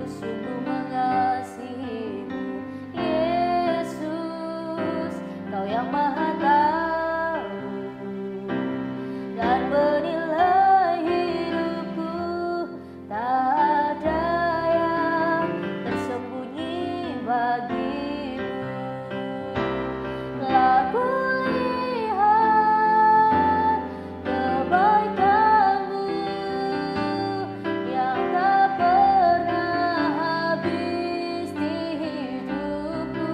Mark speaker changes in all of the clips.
Speaker 1: sungguh mengasihimu, Yesus. Kau yang Maha Tahu dan menilai hidupku, tak ada yang tersembunyi bagimu. Telah kulihat kebaikanmu yang tak pernah habis di hidupku.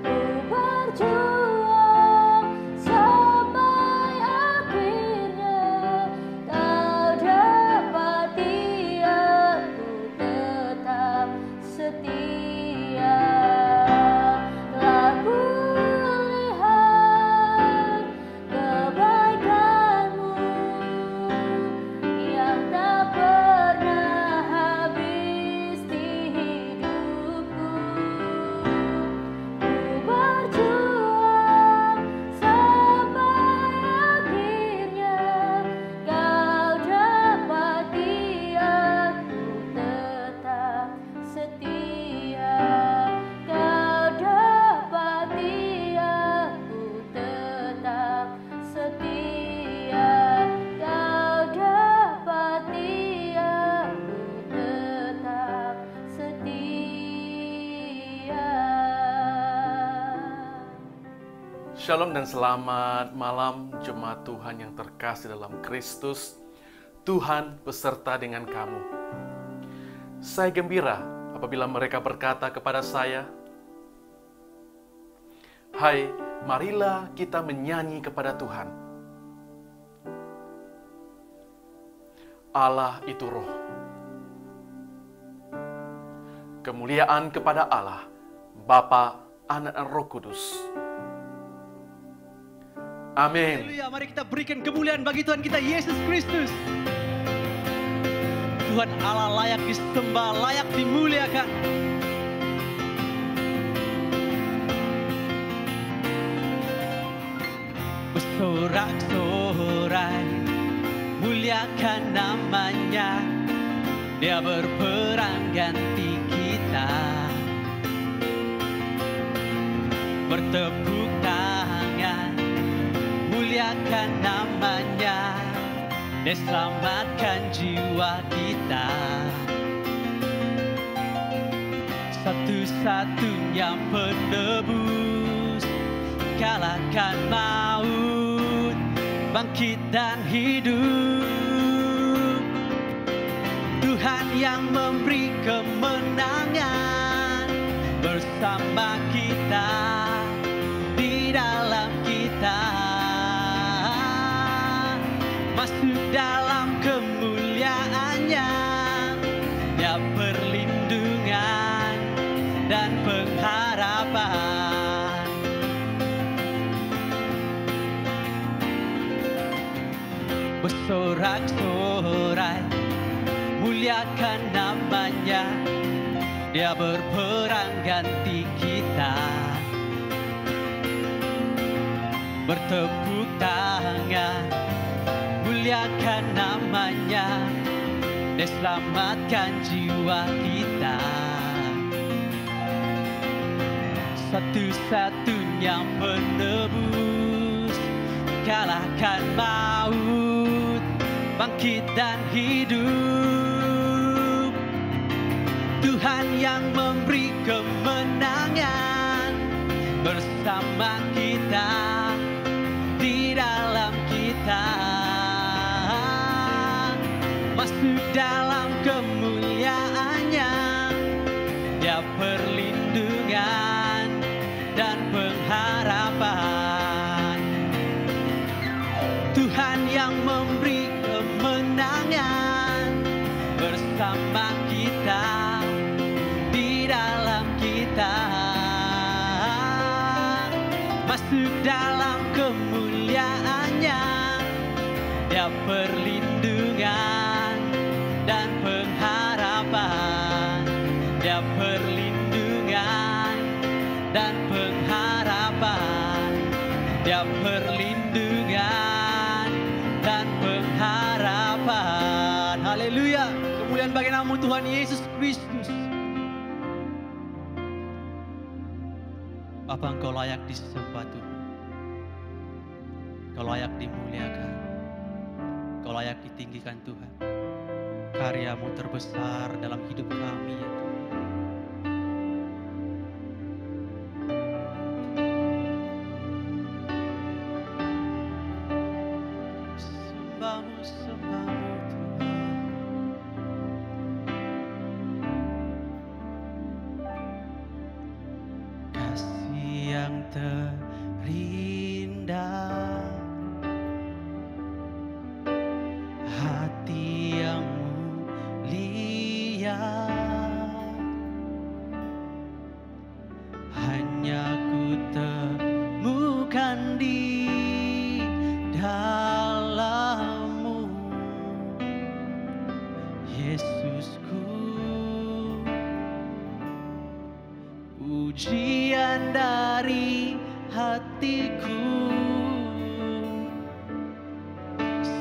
Speaker 1: Ku berjuang sampai akhirnya, kau dapati aku tetap setia. Telah kulihat kebaikanmu yang tak pernah habis di hidupku. Ku berjuang sampai akhirnya, kau dapati aku tetap setia. Kau dapati aku tetap setia. Kau dapati aku tetap setia.
Speaker 2: Shalom dan selamat malam jemaat Tuhan yang terkasih dalam Kristus. Tuhan beserta dengan kamu. Saya gembira apabila mereka berkata kepada saya, "Hai, marilah kita menyanyi kepada Tuhan." Allah itu roh. Kemuliaan kepada Allah, Bapa, Anak, dan Roh Kudus. Amin.
Speaker 3: Haleluya, mari kita berikan kemuliaan bagi Tuhan kita Yesus Kristus. Tuhan Allah layak disembah, layak dimuliakan. Bersorak-sorai, muliakan namanya. Dia berperang ganti kita. Bertepuk tangan, muliakan namanya. Dia selamatkan jiwa kita. Satu-satunya penebus, kalahkan maut, bangkit dan hidup. Tuhan yang memberi kemenangan bersama kita, di dalam kita. Masuk dalam kemuliaannya, dia perlindungan dan pengharapan. Bersorak-sorai, muliakan namanya. Dia berperang ganti kita. Bertepuk tangan, muliakan namanya. Dia selamatkan jiwa kita. Satu-satunya penebus, kalahkan maut, bangkit dan hidup. Tuhan yang memberi kemenangan bersama kita, di dalam kita. Masuk dalam kemuliaannya, dia perlindungan dan pengharapan. Tuhan yang memberi kemenangan bersama kita, di dalam kita. Masuk dalam kemuliaannya, dia perlindungan dan pengharapan. Dia perlindungan dan pengharapan. Dia perlindungan dan pengharapan. Haleluya, kemuliaan bagi nama karya-Mu Tuhan Yesus Kristus. Bapa, Engkau layak disembah Tuhan. Engkau layak dimuliakan. Engkau layak ditinggikan Tuhan. Karya-Mu terbesar dalam hidup kami ya Tuhan. Sembah-Mu, sembah-Mu Tuhan. Kasih yang terindah, hati yang mulia, hanya ku temukan di dalam-Mu, Yesusku. Pujian dari hatiku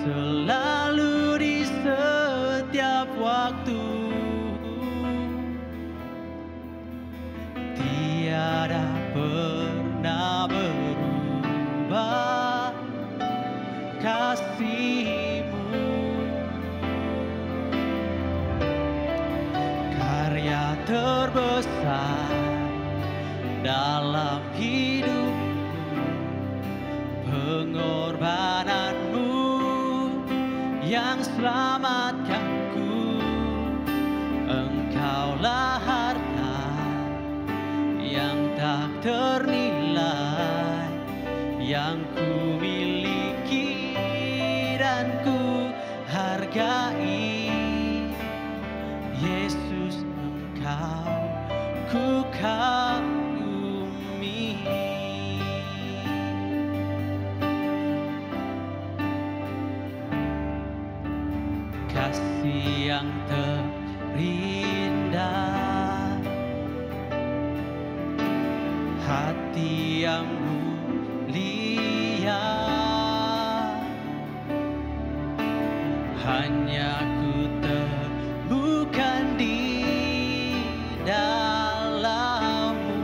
Speaker 3: selalu di setiap waktu, tiada pernah berubah kasih-Mu. Karya terbesar dalam hidupku, pengorbanan-Mu yang selamatkanku. Engkaulah harta yang tak ternilai, yang ku miliki dan ku hargai. Yesus, Engkau ku kagumi. Kasih yang terindah, hati yang mulia, hanya ku temukan di dalam-Mu,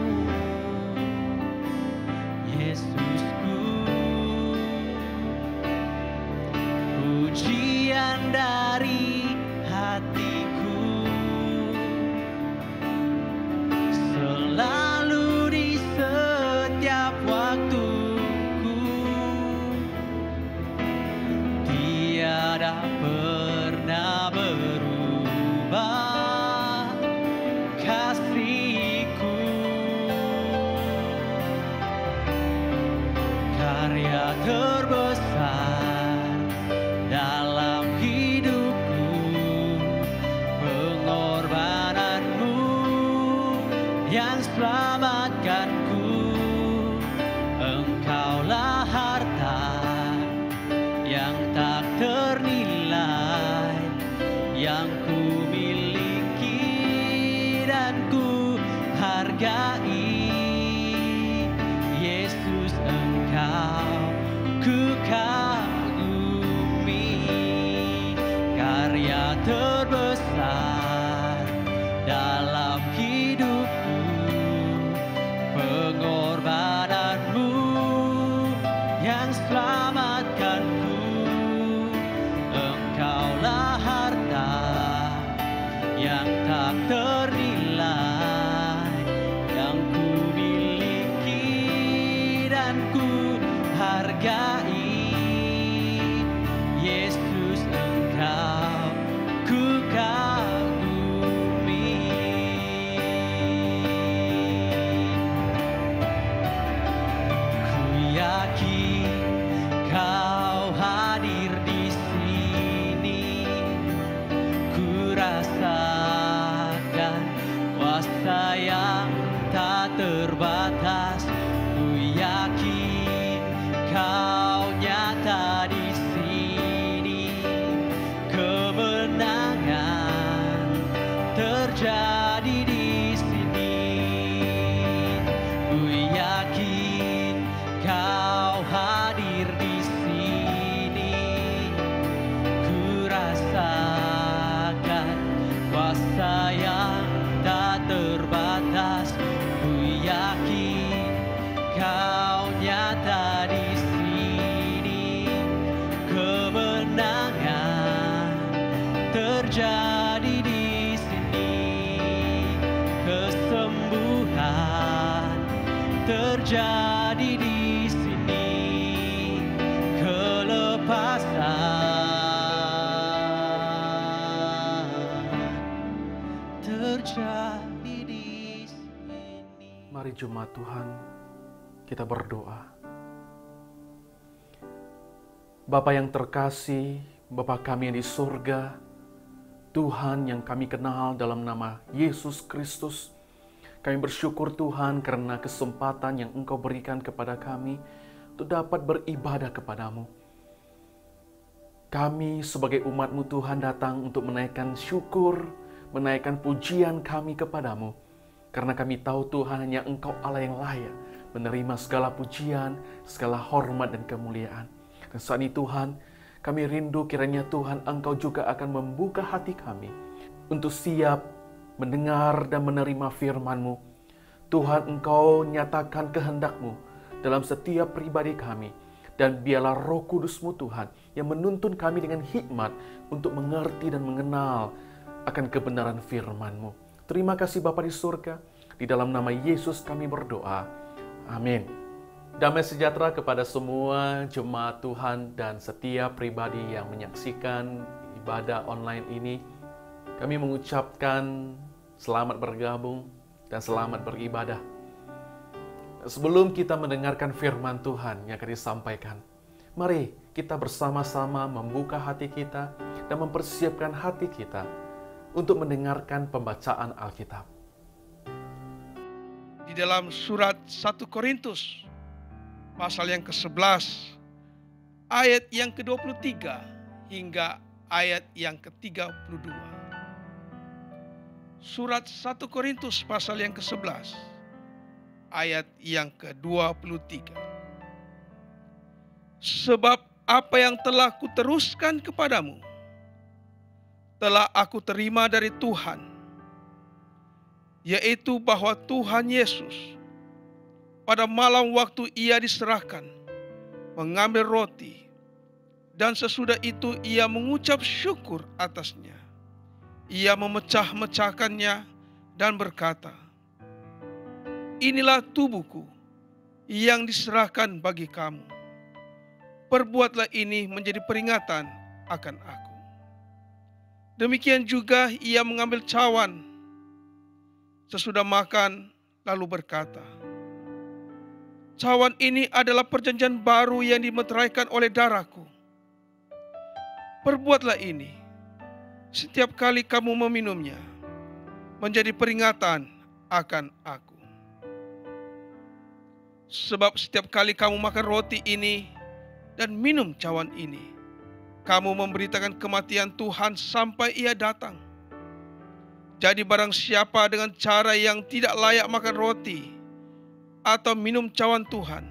Speaker 3: Yesusku. Pujian dari hatiku selalu di setiap waktuku, tiada pernah berubah kasih-Ku. Karya terbesar dalam hidupku, pengorbanan-Mu yang selamatkanku. Engkaulah harta yang tak ternilai, yang ku miliki dan ku hargai. Yesus, Engkau ku kagumi. Karya terbesar dalam hidupku, pengorbanan-Mu yang selamatkanku. Engkaulah harta yang tak ternilai, yang ku miliki dan ku hargai. Yesus, Engkau ku kagumi. Ku yakin Kau hadir di sini, ku rasakan kuasa yang tak terbatas. Ku yakin Kau nyata di sini, kemenangan terjadi di sini. Ku yakin Kau hadir di sini, ku rasakan kuasa sayang tak terbatas, ku yakin Kau nyata di sini. Kemenangan terjadi di sini, kesembuhan terjadi di sini, kelepasan terjadi di sini.
Speaker 2: Mari jemaat Tuhan, kita berdoa. Bapa yang terkasih, Bapa kami yang di surga, Tuhan yang kami kenal dalam nama Yesus Kristus, kami bersyukur Tuhan karena kesempatan yang Engkau berikan kepada kami untuk dapat beribadah kepadamu. Kami sebagai umat-Mu Tuhan datang untuk menaikkan syukur, menaikkan pujian kami kepadamu. Karena kami tahu Tuhan hanya Engkau Allah yang layak menerima segala pujian, segala hormat dan kemuliaan. Dan saat ini Tuhan, kami rindu kiranya Tuhan Engkau juga akan membuka hati kami untuk siap mendengar dan menerima firman-Mu. Tuhan, Engkau nyatakan kehendak-Mu dalam setiap pribadi kami. Dan biarlah Roh Kudus-Mu Tuhan yang menuntun kami dengan hikmat untuk mengerti dan mengenal akan kebenaran firman-Mu. Terima kasih Bapa di surga. Di dalam nama Yesus kami berdoa. Amin. Damai sejahtera kepada semua jemaat Tuhan dan setiap pribadi yang menyaksikan ibadah online ini. Kami mengucapkan selamat bergabung dan selamat beribadah. Sebelum kita mendengarkan firman Tuhan yang akan disampaikan, mari kita bersama-sama membuka hati kita dan mempersiapkan hati kita untuk mendengarkan pembacaan Alkitab.
Speaker 4: Di dalam surat 1 Korintus pasal yang ke-11 ayat yang ke-23 hingga ayat yang ke-32. Surat 1 Korintus pasal yang ke-11 ayat yang ke-23. Sebab apa yang telah kuteruskan kepadamu telah aku terima dari Tuhan, yaitu bahwa Tuhan Yesus pada malam waktu Ia diserahkan mengambil roti, dan sesudah itu Ia mengucap syukur atasnya. Ia memecah-mecahkannya dan berkata, "Inilah tubuhku yang diserahkan bagi kamu. Perbuatlah ini menjadi peringatan akan aku." Demikian juga Ia mengambil cawan sesudah makan, lalu berkata, "Cawan ini adalah perjanjian baru yang dimeteraikan oleh darahku. Perbuatlah ini setiap kali kamu meminumnya, menjadi peringatan akan aku. Sebab setiap kali kamu makan roti ini dan minum cawan ini, kamu memberitakan kematian Tuhan sampai Ia datang. Jadi barang siapa dengan cara yang tidak layak makan roti atau minum cawan Tuhan,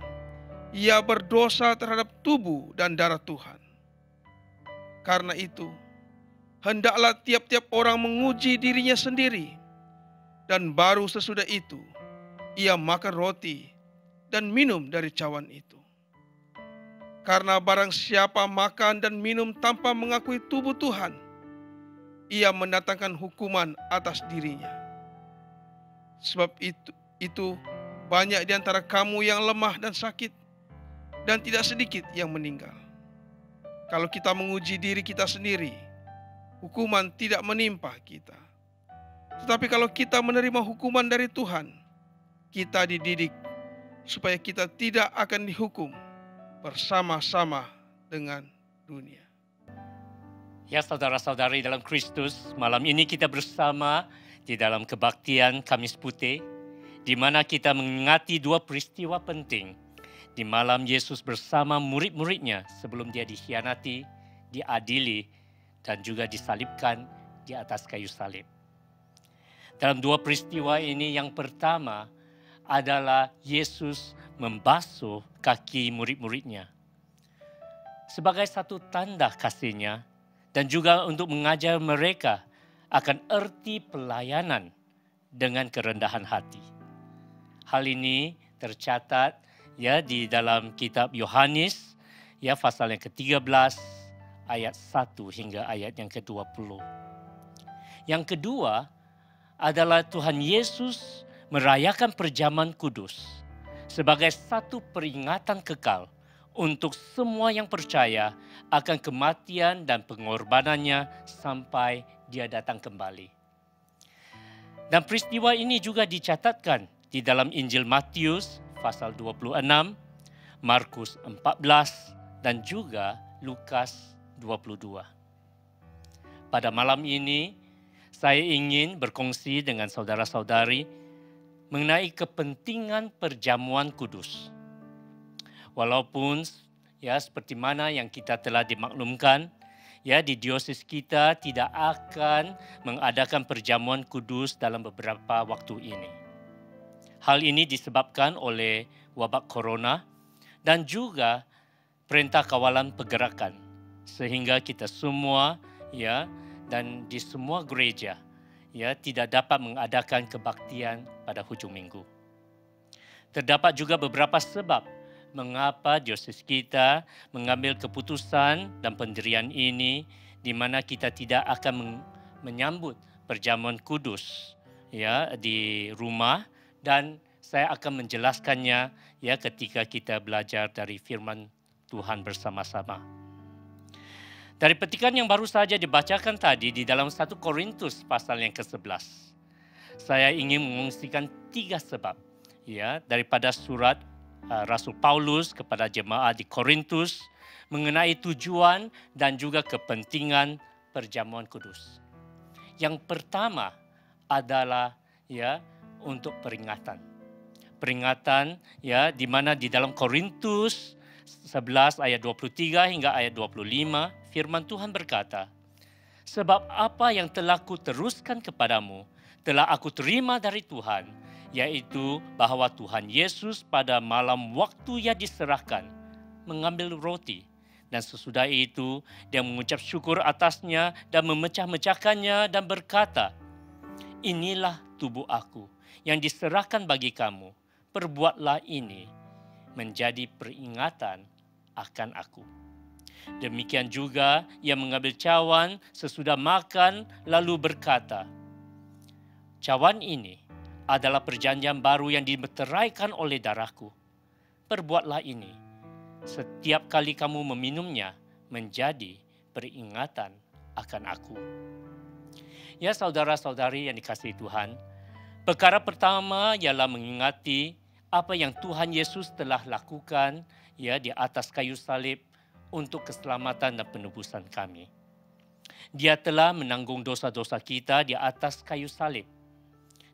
Speaker 4: ia berdosa terhadap tubuh dan darah Tuhan. Karena itu, hendaklah tiap-tiap orang menguji dirinya sendiri, dan baru sesudah itu ia makan roti dan minum dari cawan itu. Karena barang siapa makan dan minum tanpa mengakui tubuh Tuhan, ia mendatangkan hukuman atas dirinya. Sebab itu banyak di antara kamu yang lemah dan sakit, dan tidak sedikit yang meninggal. Kalau kita menguji diri kita sendiri, hukuman tidak menimpa kita. Tetapi kalau kita menerima hukuman dari Tuhan, kita dididik supaya kita tidak akan dihukum bersama-sama dengan dunia.
Speaker 5: Ya saudara-saudari dalam Kristus, malam ini kita bersama di dalam kebaktian Kamis Putih, di mana kita mengingati dua peristiwa penting di malam Yesus bersama murid-muridnya sebelum Dia dikhianati, diadili, dan juga disalibkan di atas kayu salib. Dalam dua peristiwa ini, yang pertama adalah Yesus membasuh kaki murid-muridnya sebagai satu tanda kasih-Nya dan juga untuk mengajar mereka akan arti pelayanan dengan kerendahan hati. Hal ini tercatat ya di dalam kitab Yohanes ya pasal yang ke-13 ayat 1 hingga ayat yang ke-20. Yang kedua adalah Tuhan Yesus merayakan perjamuan kudus sebagai satu peringatan kekal untuk semua yang percaya akan kematian dan pengorbanannya sampai Dia datang kembali. Dan peristiwa ini juga dicatatkan di dalam Injil Matius pasal 26, Markus 14, dan juga Lukas 22. Pada malam ini, saya ingin berkongsi dengan saudara-saudari mengenai kepentingan perjamuan kudus. Walaupun ya seperti mana yang kita telah dimaklumkan, ya di diosis kita tidak akan mengadakan perjamuan kudus dalam beberapa waktu ini. Hal ini disebabkan oleh wabak corona dan juga perintah kawalan pergerakan, sehingga kita semua ya dan di semua gereja ya tidak dapat mengadakan kebaktian pada hujung minggu. Terdapat juga beberapa sebab mengapa diosis kita mengambil keputusan dan pendirian ini di mana kita tidak akan menyambut perjamuan kudus ya di rumah, dan saya akan menjelaskannya ya ketika kita belajar dari firman Tuhan bersama-sama. Dari petikan yang baru saja dibacakan tadi di dalam 1 Korintus pasal yang ke-11. Saya ingin mengungsikan 3 sebab ya daripada surat Rasul Paulus kepada jemaat di Korintus mengenai tujuan dan juga kepentingan perjamuan kudus. Yang pertama adalah ya untuk peringatan. Peringatan ya di mana di dalam Korintus 11 ayat 23 hingga ayat 25 firman Tuhan berkata, "Sebab apa yang telah kuteruskan kepadamu telah aku terima dari Tuhan, yaitu bahwa Tuhan Yesus pada malam waktu Ia diserahkan mengambil roti, dan sesudah itu Dia mengucap syukur atasnya dan memecah-mecahkannya dan berkata, 'Inilah tubuh aku yang diserahkan bagi kamu. Perbuatlah ini menjadi peringatan akan aku.' Demikian juga Ia mengambil cawan sesudah makan lalu berkata, 'Cawan ini adalah perjanjian baru yang dimeteraikan oleh darahku. Perbuatlah ini setiap kali kamu meminumnya menjadi peringatan akan aku.'" Ya saudara-saudari yang dikasihi Tuhan, perkara pertama ialah mengingati apa yang Tuhan Yesus telah lakukan ya di atas kayu salib untuk keselamatan dan penebusan kami. Dia telah menanggung dosa-dosa kita di atas kayu salib.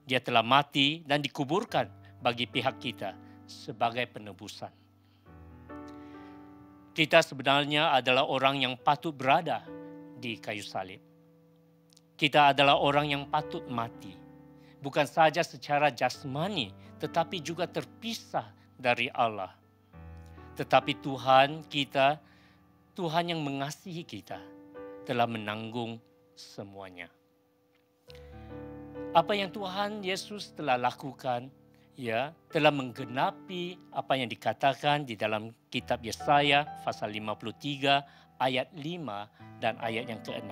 Speaker 5: Dia telah mati dan dikuburkan bagi pihak kita sebagai penebusan. Kita sebenarnya adalah orang yang patut berada di kayu salib. Kita adalah orang yang patut mati. Bukan saja secara jasmani, tetapi juga terpisah dari Allah. Tetapi Tuhan kita, Tuhan yang mengasihi kita, telah menanggung semuanya. Apa yang Tuhan Yesus telah lakukan, ya, telah menggenapi apa yang dikatakan di dalam kitab Yesaya pasal 53 ayat 5 dan ayat yang ke-6.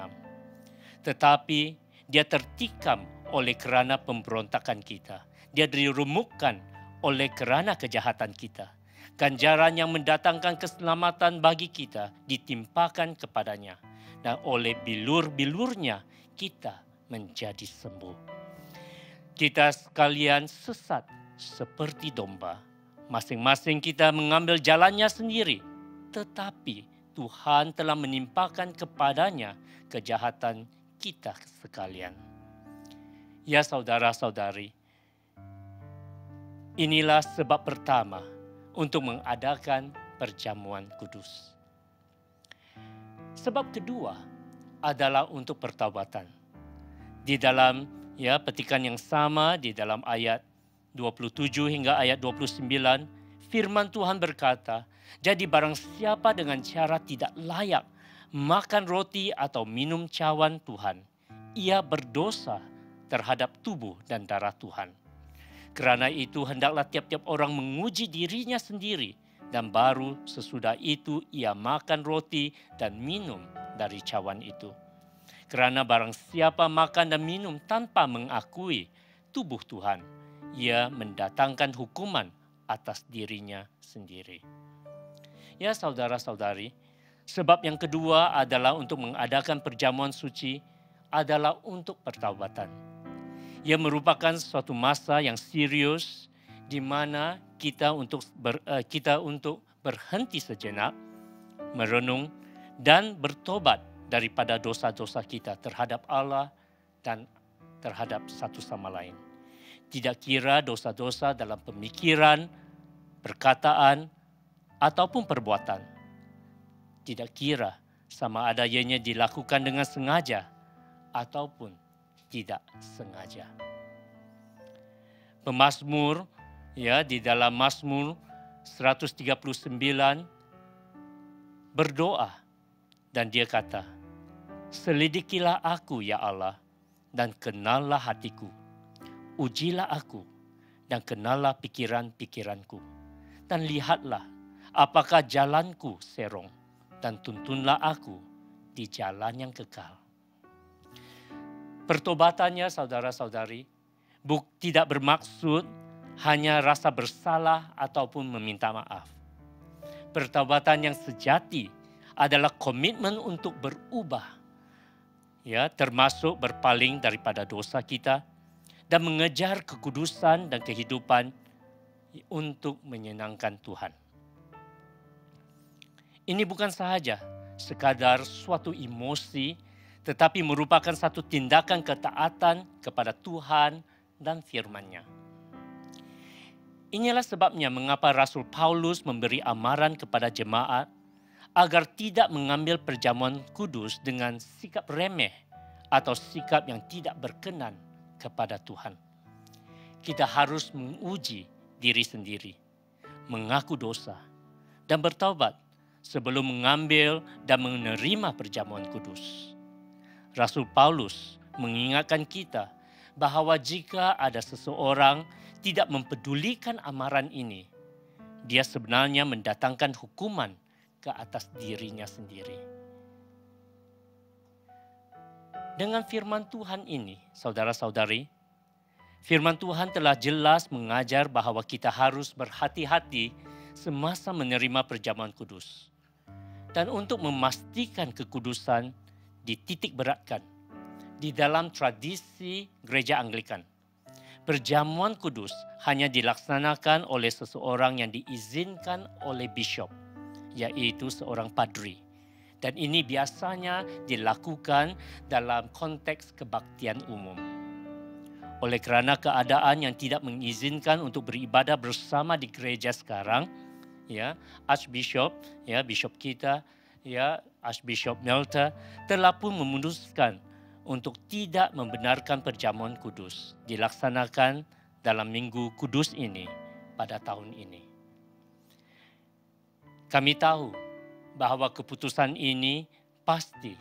Speaker 5: Tetapi Dia tertikam oleh kerana pemberontakan kita. Dia diremukkan oleh kerana kejahatan kita. Ganjaran yang mendatangkan keselamatan bagi kita ditimpakan kepadanya. Dan oleh bilur-bilurnya kita menjadi sembuh. Kita sekalian sesat seperti domba. Masing-masing kita mengambil jalannya sendiri. Tetapi Tuhan telah menimpakan kepadanya kejahatan kita sekalian. Ya saudara-saudari, inilah sebab pertama untuk mengadakan perjamuan kudus. Sebab kedua adalah untuk pertobatan. Di dalam petikan yang sama di dalam ayat 27 hingga ayat 29, firman Tuhan berkata, "Jadi barang siapa dengan cara tidak layak makan roti atau minum cawan Tuhan, ia berdosa terhadap tubuh dan darah Tuhan. Kerana itu hendaklah tiap-tiap orang menguji dirinya sendiri, dan baru sesudah itu ia makan roti dan minum dari cawan itu. Kerana barang siapa makan dan minum tanpa mengakui tubuh Tuhan, ia mendatangkan hukuman atas dirinya sendiri. Ya saudara-saudari, sebab yang kedua adalah untuk mengadakan perjamuan suci adalah untuk pertaubatan. Ia merupakan suatu masa yang serius di mana kita untuk berhenti sejenak, merenung dan bertobat daripada dosa-dosa kita terhadap Allah dan terhadap satu sama lain. Tidak kira dosa-dosa dalam pemikiran, perkataan, ataupun perbuatan. Tidak kira sama ada ianya dilakukan dengan sengaja ataupun tidak sengaja. Pemazmur di dalam Mazmur 139 berdoa dan dia kata, "Selidikilah aku ya Allah dan kenallah hatiku. Ujilah aku dan kenallah pikiran-pikiranku. Dan lihatlah apakah jalanku serong dan tuntunlah aku di jalan yang kekal." Pertobatannya saudara-saudari tidak bermaksud hanya rasa bersalah ataupun meminta maaf. Pertobatan yang sejati adalah komitmen untuk berubah, termasuk berpaling daripada dosa kita dan mengejar kekudusan dan kehidupan untuk menyenangkan Tuhan. Ini bukan sahaja sekadar suatu emosi, tetapi merupakan satu tindakan ketaatan kepada Tuhan dan firman-Nya. Inilah sebabnya mengapa Rasul Paulus memberi amaran kepada jemaat agar tidak mengambil perjamuan kudus dengan sikap remeh atau sikap yang tidak berkenan kepada Tuhan. Kita harus menguji diri sendiri, mengaku dosa, dan bertaubat sebelum mengambil dan menerima perjamuan kudus. Rasul Paulus mengingatkan kita bahwa jika ada seseorang tidak mempedulikan amaran ini, dia sebenarnya mendatangkan hukuman ke atas dirinya sendiri. Dengan firman Tuhan ini, saudara-saudari, firman Tuhan telah jelas mengajar bahwa kita harus berhati-hati semasa menerima perjamuan kudus. Dan untuk memastikan kekudusan dititik beratkan di dalam tradisi gereja Anglikan. Perjamuan kudus hanya dilaksanakan oleh seseorang yang diizinkan oleh bishop, yaitu seorang padri. Dan ini biasanya dilakukan dalam konteks kebaktian umum. Oleh kerana keadaan yang tidak mengizinkan untuk beribadah bersama di gereja sekarang, Archbishop, bishop kita, Archbishop Melter telah pun memutuskan untuk tidak membenarkan perjamuan kudus dilaksanakan dalam Minggu Kudus ini pada tahun ini. Kami tahu bahwa keputusan ini pasti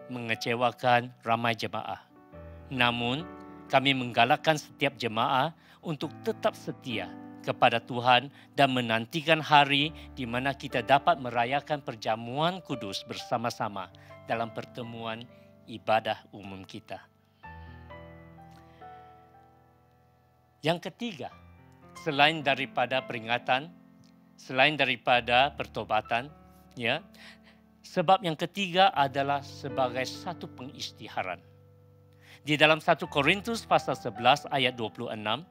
Speaker 5: mengecewakan ramai jemaah. Namun, kami menggalakkan setiap jemaah untuk tetap setia kepada Tuhan dan menantikan hari di mana kita dapat merayakan perjamuan kudus bersama-sama dalam pertemuan ibadah umum kita. Yang ketiga, selain daripada peringatan, selain daripada pertobatan, sebab yang ketiga adalah sebagai satu pengisytiharan. Di dalam 1 Korintus pasal 11 ayat 26,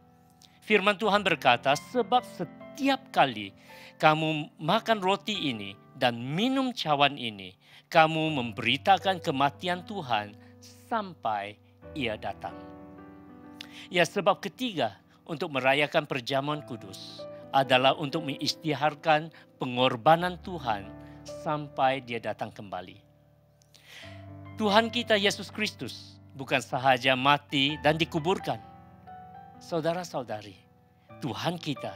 Speaker 5: firman Tuhan berkata, "Sebab setiap kali kamu makan roti ini dan minum cawan ini, kamu memberitakan kematian Tuhan sampai Ia datang." Ya, sebab ketiga untuk merayakan perjamuan kudus adalah untuk mengisytiharkan pengorbanan Tuhan sampai Dia datang kembali. Tuhan kita Yesus Kristus bukan sahaja mati dan dikuburkan. Saudara-saudari, Tuhan kita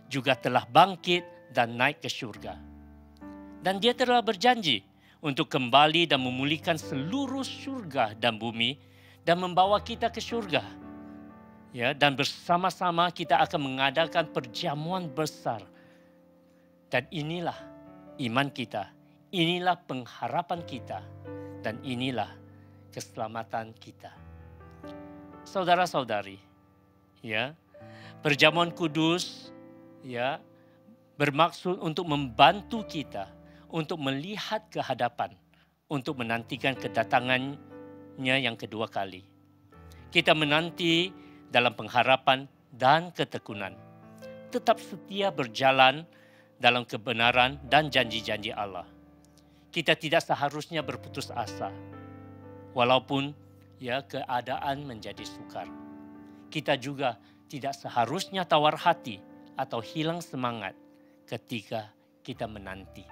Speaker 5: juga telah bangkit dan naik ke surga. Dan Dia telah berjanji untuk kembali dan memulihkan seluruh surga dan bumi dan membawa kita ke surga. Ya, dan bersama-sama kita akan mengadakan perjamuan besar. Dan inilah iman kita, inilah pengharapan kita, dan inilah keselamatan kita. Saudara-saudari, ya, perjamuan kudus ya bermaksud untuk membantu kita untuk melihat ke hadapan, untuk menantikan kedatangannya yang kedua kali. Kita menanti dalam pengharapan dan ketekunan, tetap setia berjalan dalam kebenaran dan janji-janji Allah. Kita tidak seharusnya berputus asa, walaupun ya keadaan menjadi sukar. Kita juga tidak seharusnya tawar hati atau hilang semangat ketika kita menanti.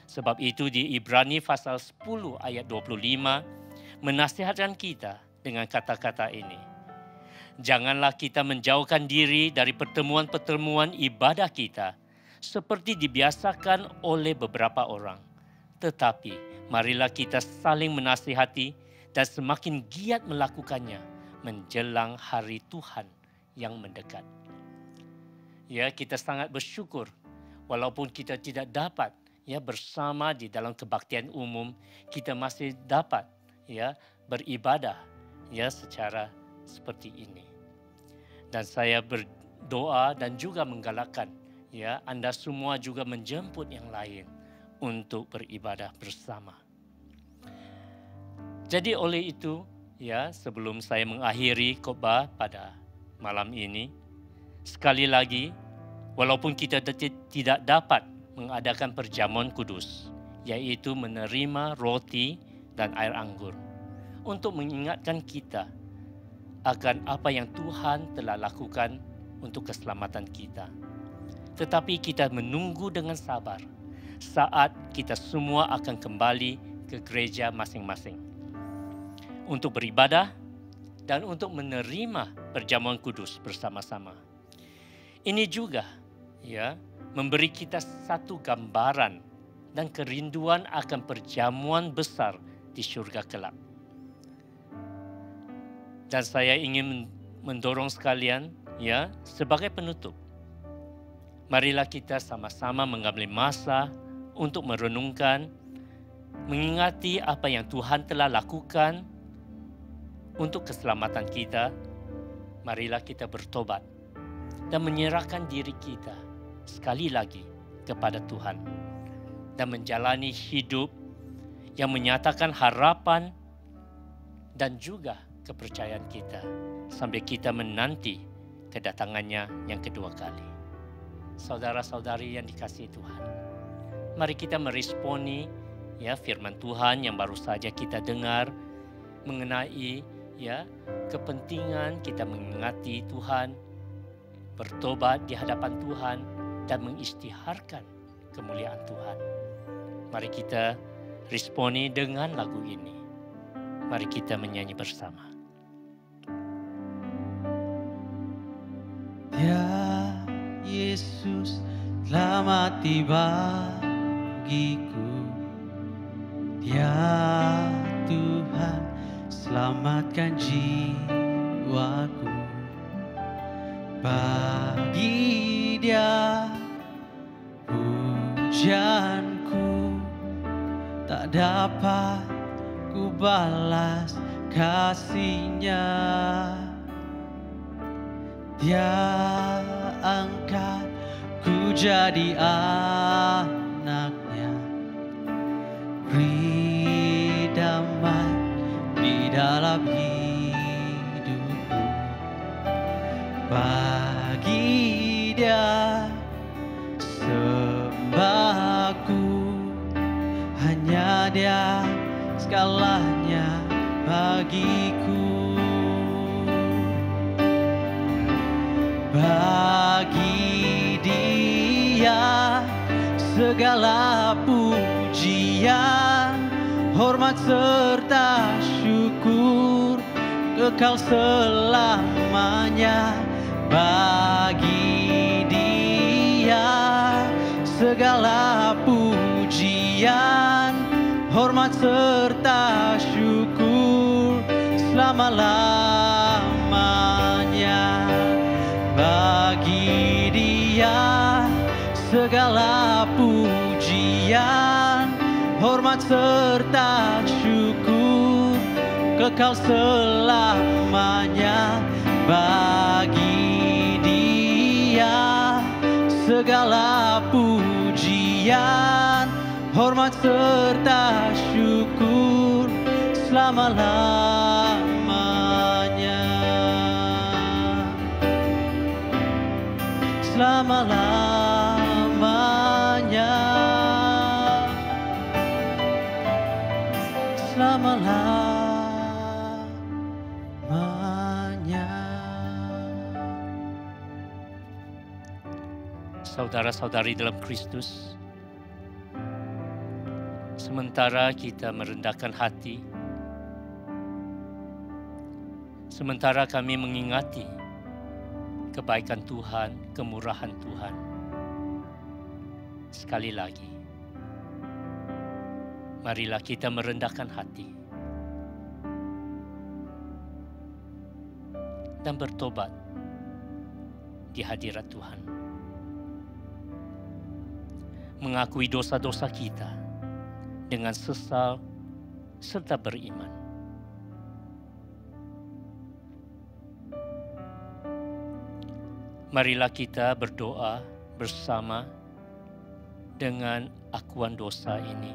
Speaker 5: Sebab itu di Ibrani pasal 10 ayat 25 menasihatkan kita dengan kata-kata ini. Janganlah kita menjauhkan diri dari pertemuan-pertemuan ibadah kita seperti dibiasakan oleh beberapa orang. Tetapi marilah kita saling menasihati dan semakin giat melakukannya menjelang hari Tuhan yang mendekat. Ya, kita sangat bersyukur walaupun kita tidak dapat ya bersama di dalam kebaktian umum, kita masih dapat ya beribadah ya secara seperti ini. Dan saya berdoa dan juga menggalakkan ya Anda semua juga menjemput yang lain untuk beribadah bersama. Jadi oleh itu ya sebelum saya mengakhiri khotbah pada malam ini, sekali lagi walaupun kita tidak dapat mengadakan perjamuan kudus, yaitu menerima roti dan air anggur, untuk mengingatkan kita akan apa yang Tuhan telah lakukan untuk keselamatan kita. Tetapi kita menunggu dengan sabar saat kita semua akan kembali ke gereja masing-masing untuk beribadah dan untuk menerima perjamuan kudus bersama-sama. Ini juga ya memberi kita satu gambaran dan kerinduan akan perjamuan besar di surga kelak. Dan saya ingin mendorong sekalian ya sebagai penutup, marilah kita sama-sama mengambil masa untuk merenungkan, mengingati apa yang Tuhan telah lakukan untuk keselamatan kita. Marilah kita bertobat dan menyerahkan diri kita sekali lagi kepada Tuhan dan menjalani hidup yang menyatakan harapan dan juga kepercayaan kita sampai kita menanti kedatangannya yang kedua kali. Saudara-saudari yang dikasihi Tuhan, mari kita meresponi ya firman Tuhan yang baru saja kita dengar mengenai ya kepentingan kita mengingati Tuhan, bertobat di hadapan Tuhan dan mengisytiharkan kemuliaan Tuhan. Mari kita responi dengan lagu ini. Mari kita menyanyi bersama.
Speaker 3: Ya Yesus telah mati bagiku, Dia Tuhan selamatkan jiwaku. Bagi Dia pujianku tak dapat ku balas kasih-Nya. Dia angkat ku jadi anaknya, beri damai di dalam hidupku. Bagi Dia sembahku, hanya Dia segalanya bagiku. Bagi Dia segala pujian, hormat serta syukur kekal selamanya. Bagi Dia segala pujian, hormat serta syukur selama-lamanya. Bagi Dia segala pujian, hormat serta syukur kekal selamanya. Bagi Dia segala pujian, hormat serta syukur selama-lamanya. Selama-lamanya. Selama-lamanya.
Speaker 5: Saudara-saudari dalam Kristus, sementara kita merendahkan hati, sementara kami mengingati kebaikan Tuhan, kemurahan Tuhan, sekali lagi, marilah kita merendahkan hati dan bertobat di hadirat Tuhan. Mengakui dosa-dosa kita dengan sesal serta beriman. Marilah kita berdoa bersama dengan akuan dosa ini.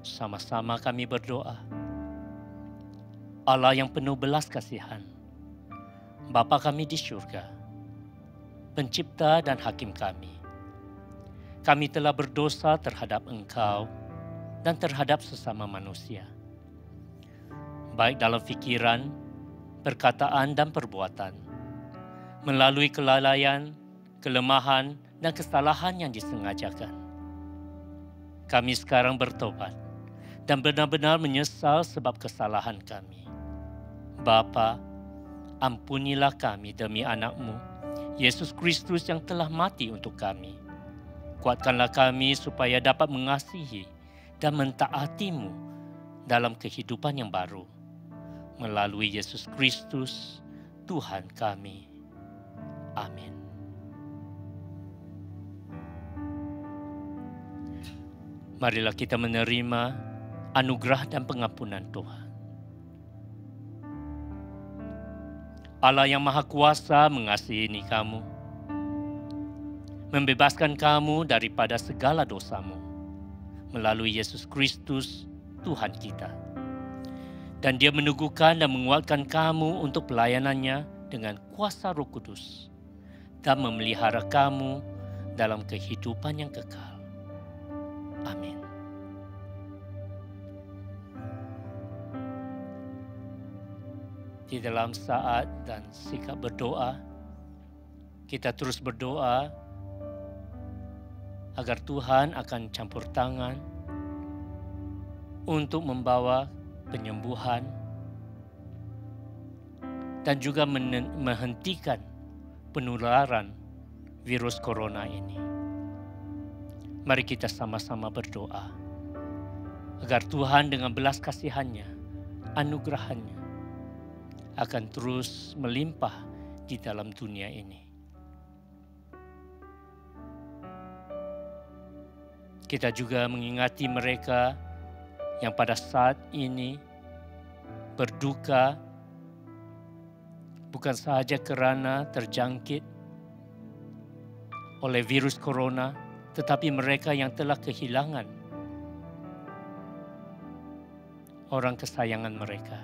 Speaker 5: Sama-sama kami berdoa. Allah yang penuh belas kasihan, Bapa kami di surga, Pencipta dan Hakim kami. Kami telah berdosa terhadap Engkau dan terhadap sesama manusia, baik dalam pikiran, perkataan, dan perbuatan, melalui kelalaian, kelemahan, dan kesalahan yang disengajakan. Kami sekarang bertobat dan benar-benar menyesal sebab kesalahan kami. Bapa, ampunilah kami demi anak-Mu, Yesus Kristus yang telah mati untuk kami. Kuatkanlah kami supaya dapat mengasihi dan mentaati-Mu dalam kehidupan yang baru. Melalui Yesus Kristus, Tuhan kami. Amin. Marilah kita menerima anugerah dan pengampunan Tuhan. Allah yang Maha Kuasa mengasihi kamu, membebaskan kamu daripada segala dosamu melalui Yesus Kristus, Tuhan kita. Dan Dia meneguhkan dan menguatkan kamu untuk pelayanannya dengan kuasa Roh Kudus dan memelihara kamu dalam kehidupan yang kekal. Amin. Di dalam saat dan sikap berdoa, kita terus berdoa agar Tuhan akan campur tangan untuk membawa penyembuhan dan juga menghentikan penularan virus corona ini. Mari kita sama-sama berdoa agar Tuhan dengan belas kasihannya, anugerahnya akan terus melimpah di dalam dunia ini. Kita juga mengingati mereka yang pada saat ini berduka bukan sahaja karena terjangkit oleh virus corona, tetapi mereka yang telah kehilangan orang kesayangan mereka.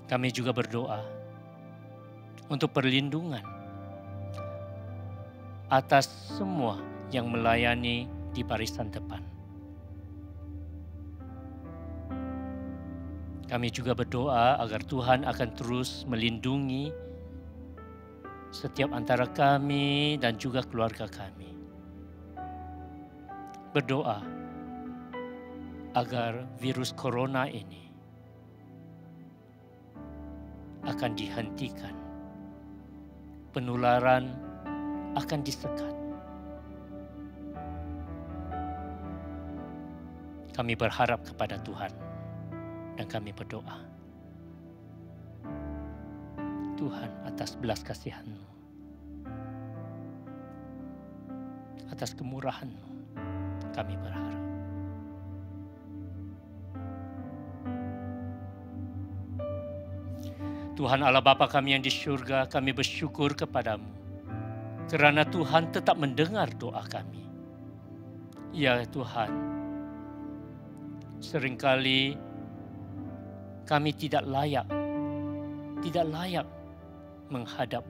Speaker 5: Kami juga berdoa untuk perlindungan atas semua yang melayani di barisan depan. Kami juga berdoa agar Tuhan akan terus melindungi setiap antara kami dan juga keluarga kami. Berdoa agar virus corona ini akan dihentikan. Penularan akan disekat. Kami berharap kepada Tuhan. Dan kami berdoa, Tuhan, atas belas kasihan-Mu, atas kemurahan-Mu, kami berharap. Tuhan Allah Bapa kami yang di surga, kami bersyukur kepadamu kerana Tuhan tetap mendengar doa kami. Ya Tuhan, seringkali kami tidak layak menghadap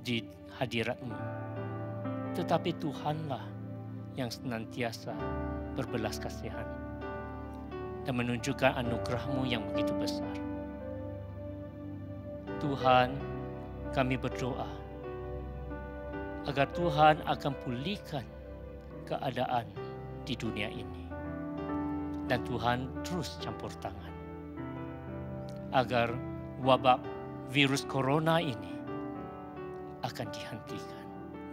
Speaker 5: di hadirat-Mu. Tetapi Tuhanlah yang senantiasa berbelas kasihan dan menunjukkan anugerah-Mu yang begitu besar. Tuhan, kami berdoa agar Tuhan akan pulihkan keadaan di dunia ini. Dan Tuhan terus campur tangan agar wabak virus corona ini akan dihentikan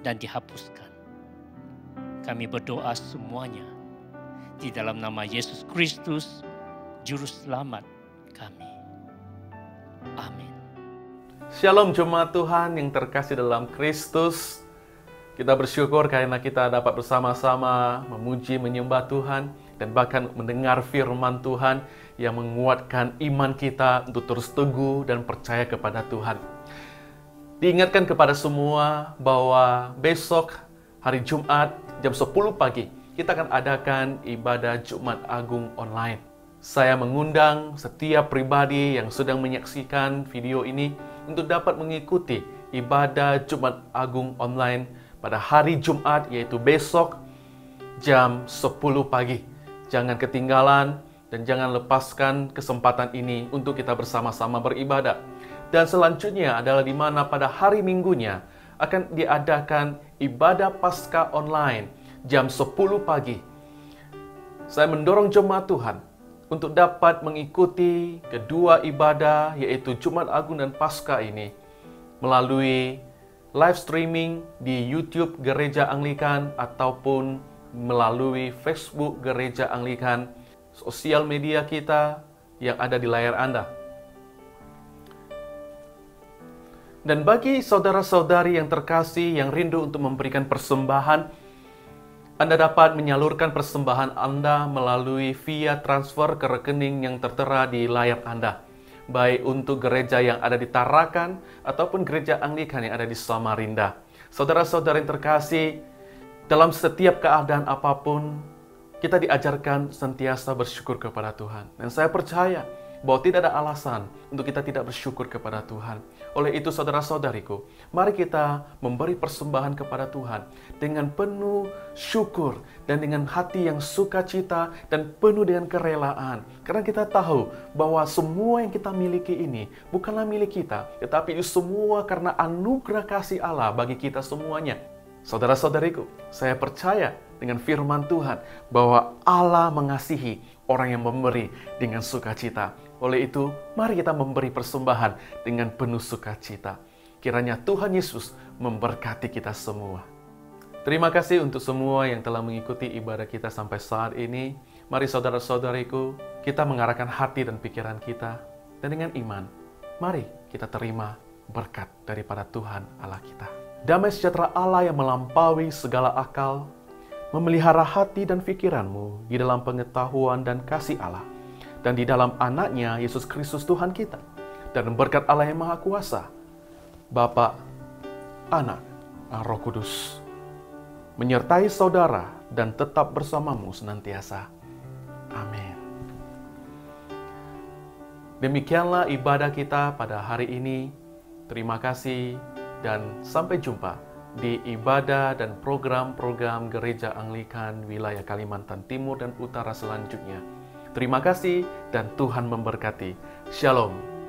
Speaker 5: dan dihapuskan. Kami berdoa semuanya di dalam nama Yesus Kristus, Juru Selamat kami. Amin.
Speaker 2: Shalom jemaat Tuhan yang terkasih dalam Kristus. Kita bersyukur karena kita dapat bersama-sama memuji, menyembah Tuhan, dan bahkan mendengar firman Tuhan yang menguatkan iman kita untuk terus teguh dan percaya kepada Tuhan. Diingatkan kepada semua bahwa besok hari Jumat jam 10 pagi kita akan adakan ibadah Jumat Agung online. Saya mengundang setiap pribadi yang sedang menyaksikan video ini untuk dapat mengikuti ibadah Jumat Agung online pada hari Jumat, yaitu besok jam 10 pagi. Jangan ketinggalan dan jangan lepaskan kesempatan ini untuk kita bersama-sama beribadah. Dan selanjutnya adalah di mana pada hari Minggunya akan diadakan ibadah Paskah online jam 10 pagi. Saya mendorong jemaat Tuhan untuk dapat mengikuti kedua ibadah, yaitu Jumat Agung dan Paskah ini melalui live streaming di YouTube Gereja Anglikan ataupun melalui Facebook Gereja Anglikan, sosial media kita yang ada di layar Anda. Dan bagi saudara-saudari yang terkasih yang rindu untuk memberikan persembahan, Anda dapat menyalurkan persembahan Anda melalui via transfer ke rekening yang tertera di layar Anda, baik untuk gereja yang ada di Tarakan ataupun gereja Anglikan yang ada di Samarinda. Saudara-saudara yang terkasih, dalam setiap keadaan apapun, kita diajarkan sentiasa bersyukur kepada Tuhan. Dan saya percaya bahwa tidak ada alasan untuk kita tidak bersyukur kepada Tuhan. Oleh itu, saudara-saudariku, mari kita memberi persembahan kepada Tuhan dengan penuh syukur dan dengan hati yang sukacita dan penuh dengan kerelaan. Karena kita tahu bahwa semua yang kita miliki ini bukanlah milik kita, tetapi itu semua karena anugerah kasih Allah bagi kita semuanya. Saudara-saudariku, saya percaya dengan firman Tuhan bahwa Allah mengasihi orang yang memberi dengan sukacita. Oleh itu, mari kita memberi persembahan dengan penuh sukacita. Kiranya Tuhan Yesus memberkati kita semua. Terima kasih untuk semua yang telah mengikuti ibadah kita sampai saat ini. Mari saudara-saudariku, kita mengarahkan hati dan pikiran kita. Dan dengan iman, mari kita terima berkat daripada Tuhan Allah kita. Damai sejahtera Allah yang melampaui segala akal, memelihara hati dan pikiranmu di dalam pengetahuan dan kasih Allah, dan di dalam anaknya Yesus Kristus Tuhan kita, dan berkat Allah yang Maha Kuasa, Bapa, Anak, dan Roh Kudus, menyertai saudara dan tetap bersamamu senantiasa. Amin. Demikianlah ibadah kita pada hari ini. Terima kasih dan sampai jumpa di ibadah dan program-program Gereja Anglikan wilayah Kalimantan Timur dan Utara selanjutnya. Terima kasih dan Tuhan memberkati. Shalom.